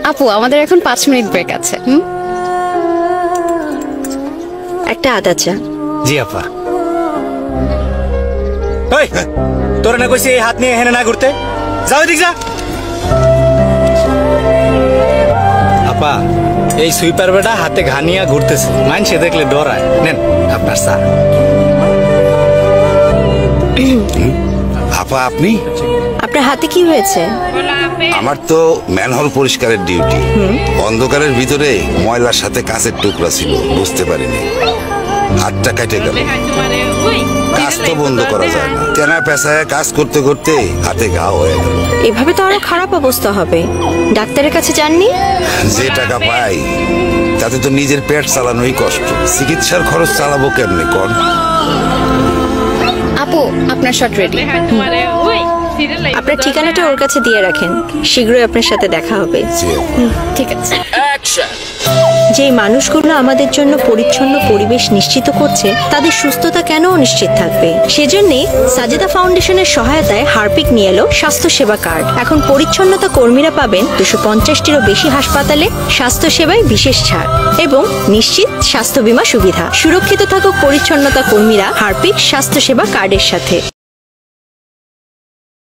আপু আমাদের এখন 5 মিনিট ব্রেক আছে। একটা আদা চা। জি আপা। ওই তোরা না কইছি এই হাত নিয়ে হেনে না ঘুরতে, যাও এদিক যা। আপা এই সুইপার বেটা হাতে ঘানিয়া ঘুরতেছে, মানুষে দেখলে ডরায়। নেন আপনার চা। আপা আপনি? আপনার হাতে কি হয়েছে? আমার তো ম্যানহোল পরিষ্কারের ডিউটি। অন্ধকারের ভিতরে ময়লার সাথে কাঁচের টুকরা ছিল, বুঝতে পারিনি, হাতটা কেটে গেল। কাজ তো বন্ধ করা যায় না, তেনা পেশায় কাজ করতে করতে হাতে ঘা হয়ে গেল। এভাবে তো আরো খারাপ অবস্থা হবে। ডাক্তারের কাছে যাননি? যে টাকা পাই তাতে তো নিজের পেট চালানোই কষ্ট, চিকিৎসার খরচ চালাবো কেমনে কোন? আপু আপনার শট রেডি। আপনার ঠিকানাটা ওর কাছে দিয়ে রাখেন, শীঘ্রই আপনার সাথে দেখা হবে। ঠিক আছে। যে মানুষগুলো আমাদের জন্য পরিচ্ছন্ন পরিবেশ নিশ্চিত করছে, তাদের সুস্থতা কেন অনিশ্চিত থাকবে? সেজন্যই সাজেদা ফাউন্ডেশনের সহায়তায় হারপিক নিয়ে এলো স্বাস্থ্য সেবা কার্ড। এখন পরিচ্ছন্নতা কর্মীরা পাবেন 250টিরও বেশি হাসপাতালে স্বাস্থ্য সেবায় বিশেষ ছাড় এবং নিশ্চিত স্বাস্থ্য বীমা সুবিধা। সুরক্ষিত থাকুক পরিচ্ছন্নতা কর্মীরা হারপিক স্বাস্থ্য সেবা কার্ডের সাথে।